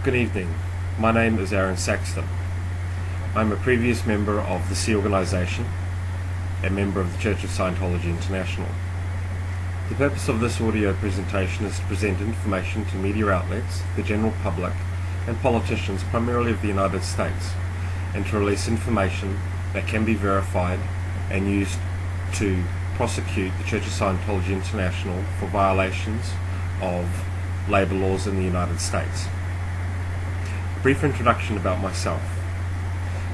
Good evening. My name is Aaron Saxton. I'm a previous member of the SEA organisation, a member of the Church of Scientology International. The purpose of this audio presentation is to present information to media outlets, the general public, and politicians primarily of the United States, and to release information that can be verified and used to prosecute the Church of Scientology International for violations of labour laws in the United States. Brief introduction about myself.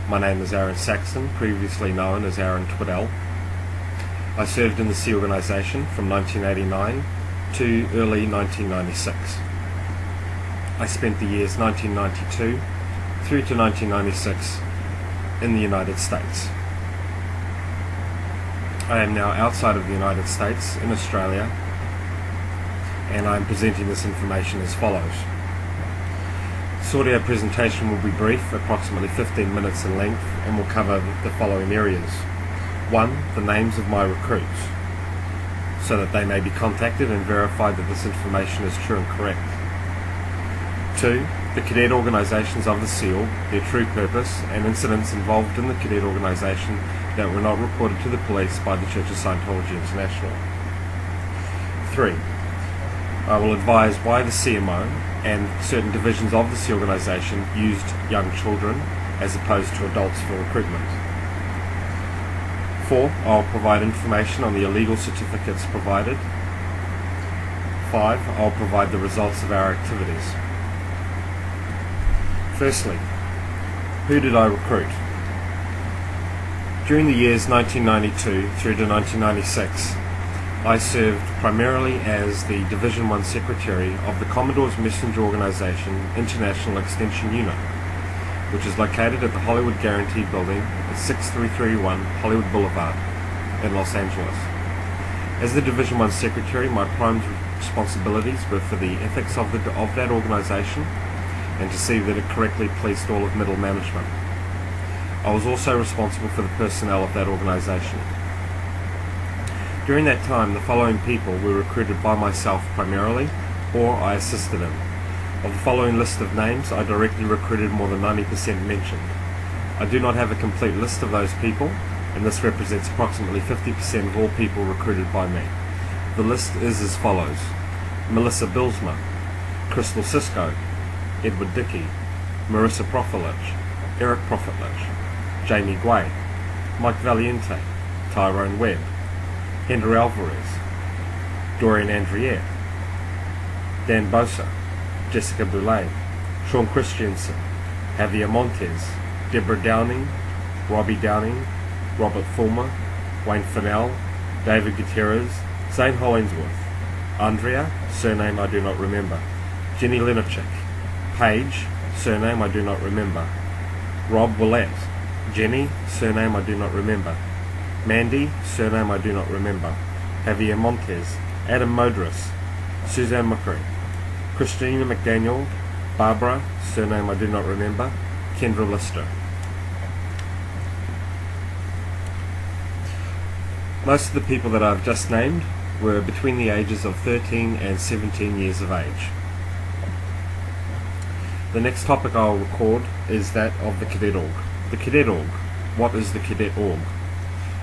My name is Aaron Saxton, previously known as Aaron Twiddell. I served in the SEA organisation from 1989 to early 1996. I spent the years 1992 through to 1996 in the United States. I am now outside of the United States, in Australia, and I am presenting this information as follows. This audio presentation will be brief, approximately 15 minutes in length, and will cover the following areas. 1. The names of my recruits, so that they may be contacted and verified that this information is true and correct. 2. The cadet organisations of the SEAL, their true purpose, and incidents involved in the cadet organisation that were not reported to the police by the Church of Scientology International. 3. I will advise why the CMO and certain divisions of the SEA organisation used young children as opposed to adults for recruitment. 4. I will provide information on the illegal certificates provided. 5. I will provide the results of our activities. Firstly, who did I recruit? During the years 1992 through to 1996, I served primarily as the Division 1 Secretary of the Commodore's Messenger Organisation International Extension Unit, which is located at the Hollywood Guarantee Building at 6331 Hollywood Boulevard in Los Angeles. As the Division 1 Secretary, my prime responsibilities were for the ethics of that organisation and to see that it correctly policed all of middle management. I was also responsible for the personnel of that organisation. During that time, the following people were recruited by myself primarily, or I assisted in. Of the following list of names, I directly recruited more than 90% mentioned. I do not have a complete list of those people, and this represents approximately 50% of all people recruited by me. The list is as follows: Melissa Bilsma, Crystal Cisco, Edward Dickey, Marissa Profilich, Eric Profilich, Jamie Guay, Mike Valiente, Tyrone Webb, Henry Alvarez, Dorian Andriette, Dan Bosa, Jessica Boulay, Sean Christiansen, Javier Montez, Deborah Downing, Robbie Downing, Robert Fulmer, Wayne Fennell, David Gutierrez, Zane Hollingsworth, Andrea, surname I do not remember, Jenny Lenachik, Paige, surname I do not remember, Rob Willett, Jenny, surname I do not remember, Mandy, surname I do not remember, Javier Montez, Adam Modris, Suzanne McCree, Christina McDaniel, Barbara, surname I do not remember, Kendra Lister. Most of the people that I've just named were between the ages of 13 and 17 years of age. The next topic I'll record is that of the Cadet Org. The Cadet Org. What is the Cadet Org?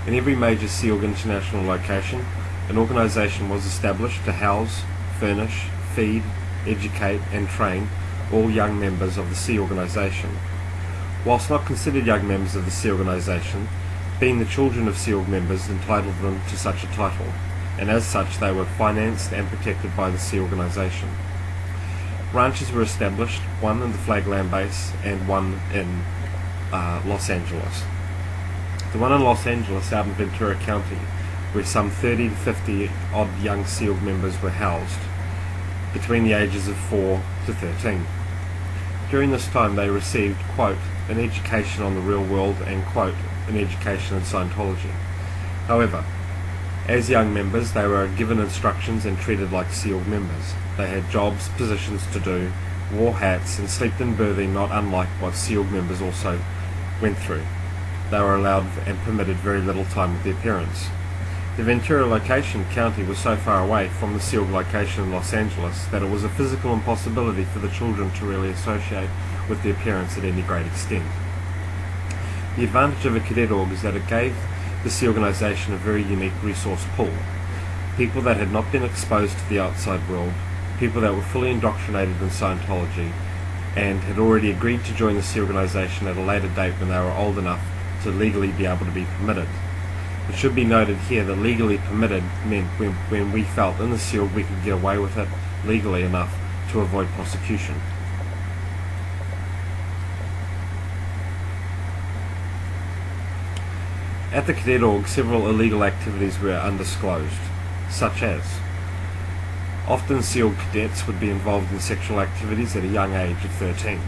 In every major SEA international location, an organisation was established to house, furnish, feed, educate and train all young members of the SEA organisation. Whilst not considered young members of the SEA organisation, being the children of SEA members entitled them to such a title, and as such they were financed and protected by the SEA organisation. Ranches were established, one in the Flagland base and one in Los Angeles. The one in Los Angeles out in Ventura County, where some 30 to 50 odd young SEAL members were housed between the ages of 4 to 13. During this time they received, quote, an education on the real world and, quote, an education in Scientology. However, as young members they were given instructions and treated like SEAL members. They had jobs, positions to do, wore hats and slept in berthing not unlike what SEAL members also went through. They were allowed and permitted very little time with their parents. The Ventura location county was so far away from the sealed location in Los Angeles that it was a physical impossibility for the children to really associate with their parents at any great extent. The advantage of a cadet org is that it gave this organisation a very unique resource pool. People that had not been exposed to the outside world, people that were fully indoctrinated in Scientology, and had already agreed to join this organisation at a later date when they were old enough to legally be able to be permitted. It should be noted here that legally permitted meant when we felt in the SEAL we could get away with it legally enough to avoid prosecution. At the cadet org, several illegal activities were undisclosed, such as often SEAL cadets would be involved in sexual activities at a young age of 13.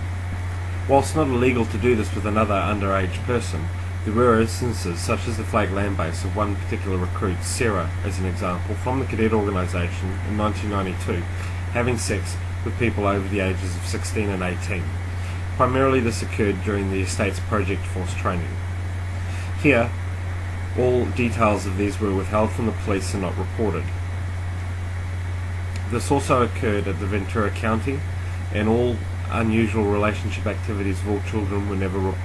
Whilst not illegal to do this with another underage person, there were instances, such as the Flag Land Base, of one particular recruit, Sarah as an example, from the cadet organisation in 1992, having sex with people over the ages of 16 and 18. Primarily this occurred during the estate's Project Force training. Here, all details of these were withheld from the police and not reported. This also occurred at the Ventura County, and all unusual relationship activities of all children were never reported.